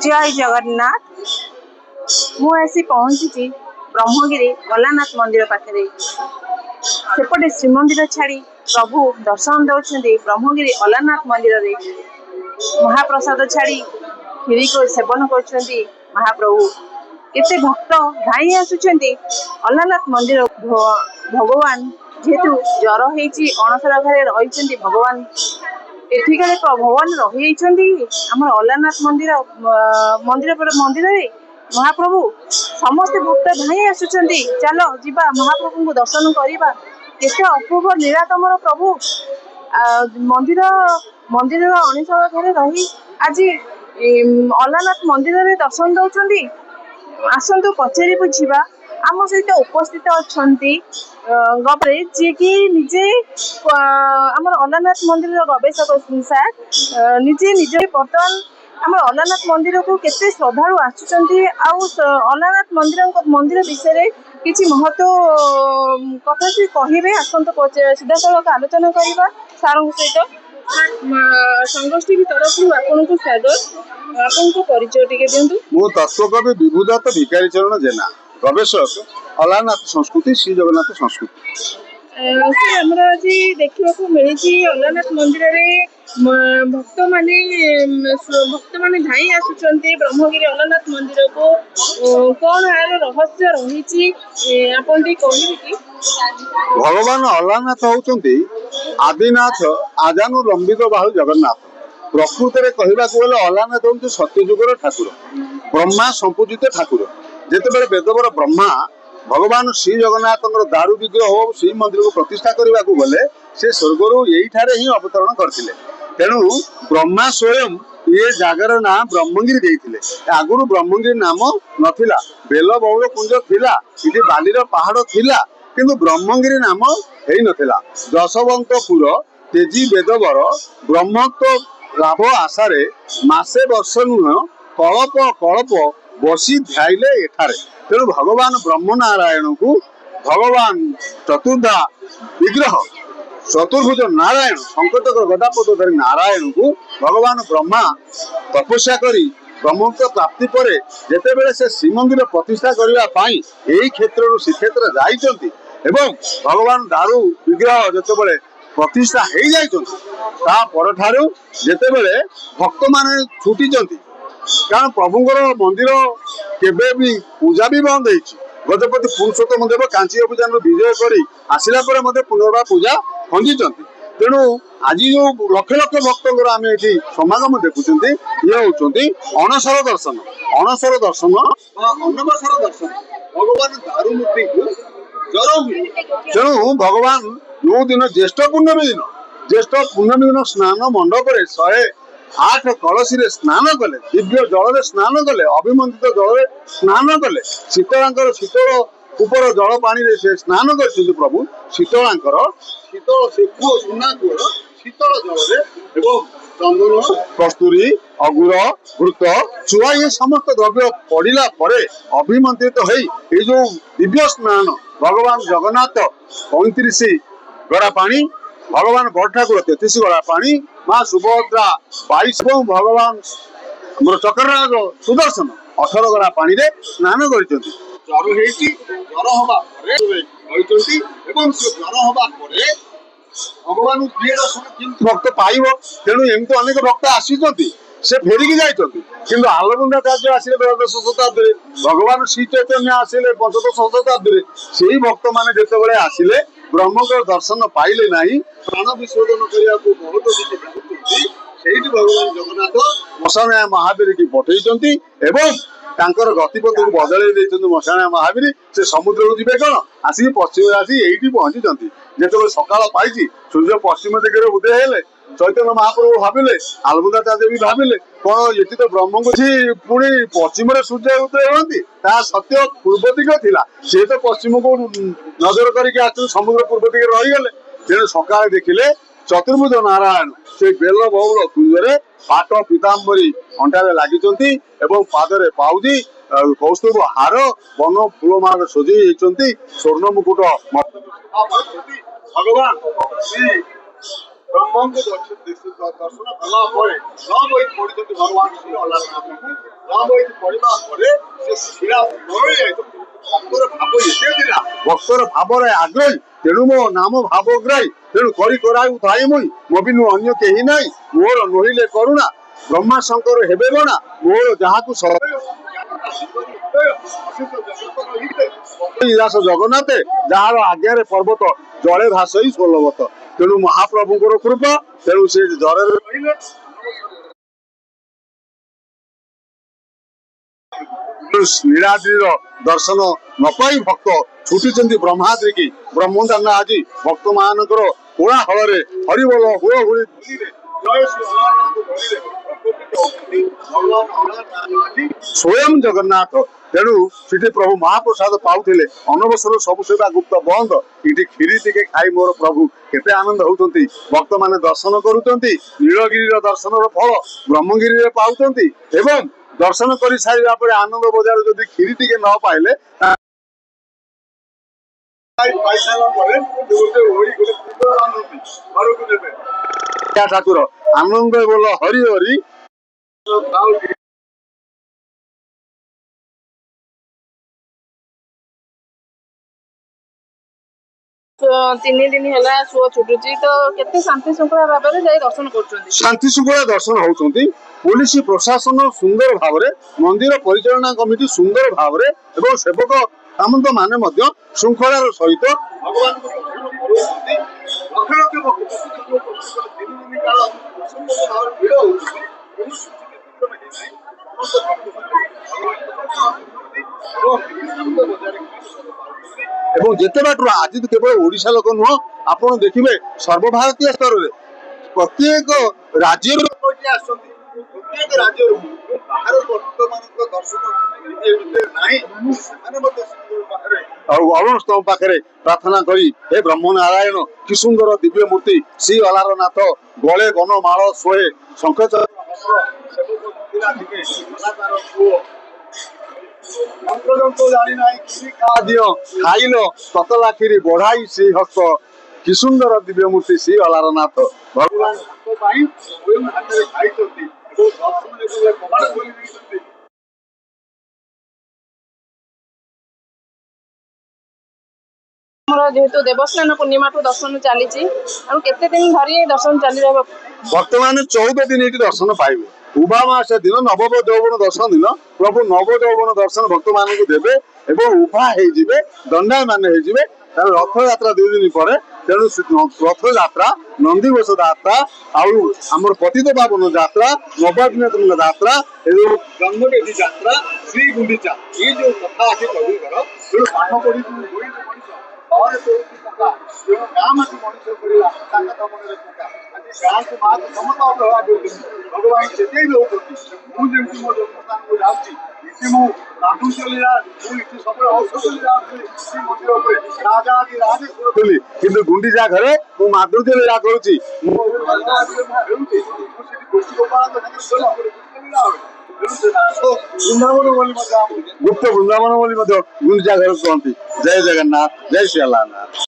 जय जगन्नाथ। मु आसी पहुंची ब्रह्मगिरी गलानाथ मंदिर पाखे सेपटे श्रीमंदिर छाड़ी प्रभु दर्शन दौरान ब्रह्मगिरी अलानाथ मंदिर रे महाप्रसाद छाड़ी खीरी को सेवन कर महाप्रभु केते भक्त धाई आसुचंती अलानाथ मंदिर भगवान जेहेतु जर होती अणसर घरे रही भगवान एठिकाले भगवान रही आम अलानाथ मंदिर मंदिर मंदिर महाप्रभु समस्त भक्त धाई आसुचंती चल जीवा महाप्रभु को दर्शन करवा केते अपूर्व लीला तमर प्रभु मंदिर मंदिर अणसर घरे रही आज अलानाथ मंदिर रे दर्शन दौरान आसतु पचारि बुझा आम सहित उपस्थित अच्छा गपरे जी कि निजे आम अलानाथ मंदिर गवेषक सार निजे निजे बर्तमान आम अलानाथ मंदिर को केते श्रद्धालु आसुचंती अलानाथ मंदिर विषय किसी महत्व कथा सी कहे आसतु सीधा सड़क आलोचना करवा सार सहित संगोष्ठी तरफ आपन को स्वागत। आपन को परिचय टिके दियंतु। मो तत्वकवि विभुदत्त भिखारी चरण जेना गवेषक अलानाथ संस्कृति श्री जगन्नाथ संस्कृति। सर आमर आज देखा मिली अलानाथ मंदिर में भक्त माने धाई आसुचंती ब्रह्मगिरी अलानाथ मंदिर को कौन यार रहस्य रही आपन कहबे कि? भगवान अलानाथ होउचंती आदिनाथ आजानु लंबित बाहु जगन्नाथ। प्रकृत में कहवाक गले अलानाथ हूँ सत्यजुगर ठाकुर ब्रह्मा संपूजित ठाकुर। जिते वेदवर ब्रह्मा भगवान श्री जगन्नाथ दारु विग्रह हो श्री मंदिर को प्रतिष्ठा करने को गले से स्वर्गर यही ही अवतरण करते। तेणु ब्रह्मा स्वयं ये जगार ना ब्रह्मगिरी देते। आगुरी ब्रह्मगिरी नाम नथिला बेल बौल कुंज थिला इति बालीर पहाड़ थिला किंतु ब्रह्मगिरी नाम है नथिला। दशवंतपुर तेजी वेदवर ब्रह्मत्व लाभ आशारे मासे वर्ष नुह कलप कलप बसी ध्याइले एठारे। तेणु भगवान ब्रह्म नारायण को भगवान चतुर्धा विग्रह चतुर्भुज नारायण संकटकर गदापद नारायण को भगवान ब्रह्मा तपस्या करी ब्रह्मत्व प्राप्ति पर जेतेबेले से श्रीमंदिर प्रतिष्ठा करने यही क्षेत्र श्रीक्षेत्र जाइछंती एवं भगवान दारु विग्रह जेतेबेले प्रतिष्ठा हो जाइछंती जेतेबेले भक्त माने छुटीचंती कारण प्रभुंर मंदिर केबे भी पूजा भी बंद होती। गजपति पुरुषोत्तम देव कांची अभियान विजय कर आसला पुनर्बार पूजा खंजीचंती। तेणु आज जो लक्ष लक्ष भक्तर आम ये समागम देखुं ये होती अणसर दर्शन अनबसर दर्शन भगवान दारुमूर्ति को जर हुए। तेणु भगवान जो दिन ज्येष्ठ पूर्णमी दिन स्नान मंडप 108 कलशी स्नान कले दिव्य जल स्नान कले अभिमंत्रित जल स्नान कले शीतलांकर शीतल ऊपर जल पानी से स्नान कर प्रभु शीतलांकर शीतल से कूह सुना कूह शीतल जल चंदन कस्तूरी अगुर घृत चुआ ये समस्त द्रव्य पड़ा पर अभिमंत्रित हो जो दिव्य स्नान भगवान जगन्नाथ 35 गड़ा पानी भगवान बड़ ठाकुर 33 गड़ा पानी माँ सुभद्रा 22 भगवान चक्रराज सुदर्शन 18 गड़ा पानी रे स्नान कर जर जर हवा भगवान भक्त पाइब। तेणु एमती अनेक भक्त आसी से फेरिकी जाइछंती किंतु आलबुंदाचार्य आसिले द्वादश शताब्दी भगवान श्री चैतन्य आसिले पंचदश शताब्दी से भक्त माने जेतेबेले आसिले ब्रह्मकर दर्शन पाइले नहीं प्राण विसर्जन करने को बहुत भगवान जगन्नाथ मशाणा महावीर की पठेइचंती एवं तांकर गतिपथ को बदल देइचंती। मशाणा महावीर से समुद्र को जीवे कौन आसिक पश्चिम आसी यही पहुंची जिते सकाल पाई सूर्य पश्चिम दिगरे उदय हेले चैतन्य महाप्रभु भाविले आलबुंदाचार्य भी भाविले कौन ये तो ब्रह्म को पुणी पश्चिम सूर्य उदय होती सत्य पूर्व दिग थिला से तो पश्चिम को नजर करके समुद्र पूर्व दिगे रहीगले। तेणु सकाଳେ देखिले चतुर्भुज नारायण से बेल बौल कुंजरे पाट पीताम्बरी अंटारे लगी पादरे पाउजी कौस्तुभ हार वन फूलमाल सजे स्वर्ण मुकुट भगवान ब्रह्म को दर्शन कला भगवान श्री अलानाथ को ନାମ ଏଠି ପଢିବା ପରେ ସେ ଶିଳା ନରଳି ଯାଇଛନ୍ତି। ଭକ୍ତର ଭାବ ଏତେ ଥିଲା, ଭକ୍ତର ଭାବରେ ଆଗ୍ରହୀ, ତେଣୁ ମୋ ନାମ ଭାବଗ୍ରାହୀ, ତେଣୁ କରି କରାଉ ଥାଇ ମୁଇଁ ମୋବିନୁ ଅନ୍ୟ କେହି ନାହିଁ, ମୋର ନହିଲେ କରୁଣା ବ୍ରହ୍ମା ଶଙ୍କର ହେବେ ଗଣା, ମୋର ଯାହାକୁ ଦାସ ଜଗନ୍ନାଥେ, ଯାହାର ଆଜ୍ଞାରେ ପର୍ବତ ଜଳେ ଭାସଇ ଷୋଲବତ। ତେଣୁ ମହାପ୍ରଭୁଙ୍କର କୃପା, ତେଣୁ ସେ ଜରରେ ରହିଲେ। ନୀଳାଦ୍ରିର ଦର୍ଶନ ନ ପାଇ ଭକ୍ତ ଛୁଟିଛନ୍ତି ବ୍ରହ୍ମାଦ୍ରି କି। ବ୍ରହ୍ମଦାନ ଆଜି ଭକ୍ତ ମାନଙ୍କର କୋଳାହଳରେ ହରିବୋଲ ହୁଳ ହୁଳି ଧ୍ୱନିରେ ଜୟ ଶ୍ରୀ ଅଲାରନାଥ ଧ୍ୱନିରେ ସ୍ୱୟଂ ଜଗନ୍ନାଥ। ତେଣୁ ସେଠି ପ୍ରଭୁ ମହାପ୍ରସାଦ ପାଉଥିଲେ। ଅନବସର ସବୁ ସେବା ଗୁପ୍ତ ବନ୍ଦ, ଏଠି କ୍ଷୀରି ଟିକେ ଖାଇ ମୋର ପ୍ରଭୁ କେତେ ଆନନ୍ଦ ହଉଛନ୍ତି। ଭକ୍ତମାନେ ଦର୍ଶନ କରୁଛନ୍ତି, ନୀଳଗିରିର ଦର୍ଶନର ଫଳ ବ୍ରହ୍ମଗିରିରେ ପାଉଛନ୍ତି। ଏବଂ ଦର୍ଶନ କରି ସାରିବା ପରେ ଆନନ୍ଦ ବଜାର ଯଦି କ୍ଷୀରି ଟିକେ ନ ପାଇଲେ ଠାକୁର ଆନନ୍ଦ ବୋଲ ହରି ହରି। ତିନି ଦିନ ହେଲା ସୁଅ ଛୁଟୁଛି, ତ କେତେ ଶାନ୍ତି ଶୃଙ୍ଖଳା ଭାବରେ ଯାଇ ଦର୍ଶନ କରୁଛନ୍ତି। ଶାନ୍ତି ଶୃଙ୍ଖଳା ଦର୍ଶନ ହଉଛନ୍ତି। ପୋଲିସ ପ୍ରଶାସନ ସୁନ୍ଦର ଭାବରେ, ମନ୍ଦିର ପରିଚାଳନା କମିଟି ସୁନ୍ଦର ଭାବରେ ଏବଂ ସେବକ ସାମନ୍ତ ମାନେ ମଧ୍ୟ ଶୃଙ୍ଖଳାର ସହିତ ଭଗବାନଙ୍କୁ ଲକ୍ଷ ଲକ୍ଷ ଭକ୍ତ ତିନି ଦିନ କାଳ ଅସମ୍ଭବ ଭାବରେ ଭିଡ଼ ହଉଛନ୍ତି। ଏବଂ ଯେତେ ବାଟରୁ ଆଜି କେବଳ ଓଡିଶା ଲୋକ ନୁହଁ, ଆପଣ ଦେଖିବେ ସର୍ବଭାରତୀୟ ସ୍ତରରେ ପ୍ରତ୍ୟେକ ରାଜ୍ୟରୁ ଲୋକ ଏଠି ଆସୁଛନ୍ତି। ପ୍ରତ୍ୟେକ ରାଜ୍ୟରୁ ବାହାର ଭକ୍ତମାନଙ୍କ ଦର୍ଶନ ନାହିଁ, ସେମାନେ ମଧ୍ୟ ପାଖରେ ଆଉ ଅରୁଣ ସ୍ତମ୍ଭ ପାଖରେ ପ୍ରାର୍ଥନା କରି, ହେ ବ୍ରହ୍ମ ନାରାୟଣ, କି ସୁନ୍ଦର ଦିବ୍ୟ ମୂର୍ତ୍ତି ଶ୍ରୀ ଅଲାରନାଥ, ଗଳେ ବନମାଳ ଶୋହେ ଶଙ୍ଖଚର ଜାଣି ନାହିଁ କ୍ଷୀରି ଦିଅ ଖାଇଲ ତତଲା କ୍ଷୀରି ବଢାଇ ଶ୍ରୀ ହସ୍ତ, କି ସୁନ୍ଦର ଦିବ୍ୟ ମୂର୍ତ୍ତି ଶ୍ରୀ ଅଲାରନାଥ। ଭଗବାନ ତାଙ୍କ ପାଇଁ ସ୍ୱୟଂ ହାତରେ ଖାଇଛନ୍ତି ଏବଂ ଦର୍ଶନ ଯେତେବେଳେ କବାଟ ଖୋଲି ଦେଇଛନ୍ତି। ଆମର ଯେହେତୁ ଦେବସ୍ନାନ ପୂର୍ଣ୍ଣିମାଠୁ ଦର୍ଶନ ଚାଲିଛି, ଆଉ କେତେ ଦିନ ଧରି ଦର୍ଶନ ଚାଲି ରହିବ? ବର୍ତ୍ତମାନ 14 ଦିନ ଏଠି ଦର୍ଶନ ପାଇବେ। ଉଭା ମାସ ଦିନ ନବବ ଯୌବନ ଦର୍ଶନ ଦିନ ପ୍ରଭୁ ନବ ଯୌବନ ଦର୍ଶନ ଭକ୍ତ ମାନଙ୍କୁ ଦେବେ ଏବଂ ଉଭା ହେଇଯିବେ, ଦଣ୍ଡାୟମାନ ହେଇଯିବେ। ତାର ରଥଯାତ୍ରା 2 ଦିନ ପରେ, ତେଣୁ ରଥଯାତ୍ରା, ନନ୍ଦିଘୋଷ ଯାତ୍ରା, ଆଉ ଆମର ପତିତ ପାବନ ଯାତ୍ରା, ନବାଗ୍ନିପୂର୍ଣ୍ଣ ଯାତ୍ରା ଏବଂ ଜନ୍ମବେଦୀ ଯାତ୍ରା, ଶ୍ରୀ ଗୁଣ୍ଡିଚା, ଏଇ ଯୋଉ କଥା ଅଛି ପ୍ରଭୁଙ୍କର। ତେଣୁ ପାଠ ପଢିକି ଘରେ ତୋଳୁଛି ପକା, ତେଣୁ ଗାଁ ମାଟି ମଣିଷ କରିବା ତାଙ୍କ ମନରେ ପକା। ଗାଁକୁ ମାଆକୁ ସମସ୍ତ ଅବହେଳା କରୁଛନ୍ତି, ଭଗବାନ ଚେତେଇ ଦଉଛନ୍ତି। ମୁଁ ଯେମିତି ମୋ ଜନ୍ମସ୍ଥାନକୁ ଯାଉଛି, ଏଠି ମୁଁ ରାଧୁଂଶ ଲୀଳା, ମୁଁ ଏଠି ସବୁବେଳେ ଔଷଧ ଲୀଳା ଶ୍ରୀ ମନ୍ଦିର ଉପରେ ରାଜାଦି ରାଜେଶ୍ୱର ଥିଲି, କିନ୍ତୁ ଗୁଣ୍ଡିଚା ଘରେ ମୁଁ ମାଧୁର୍ଯ୍ୟ ଲୀଳା କରୁଛି। ମୁଁ ସେଠି ଗୋଷ୍ଠୀ ଗୋପାଳଙ୍କ ସାଙ୍ଗରେ ବୃନ୍ଦାବନ ବୋଲି ମଧ୍ୟ ଗୁପ୍ତ ବୃନ୍ଦାବନ ବୋଲି ମଧ୍ୟ ଗୁଣ୍ଡିଚା ଘର କୁହନ୍ତି। ଜୟ ଜଗନ୍ନାଥ, ଜୟ ଶ୍ରୀ ଅଲାରନାଥ।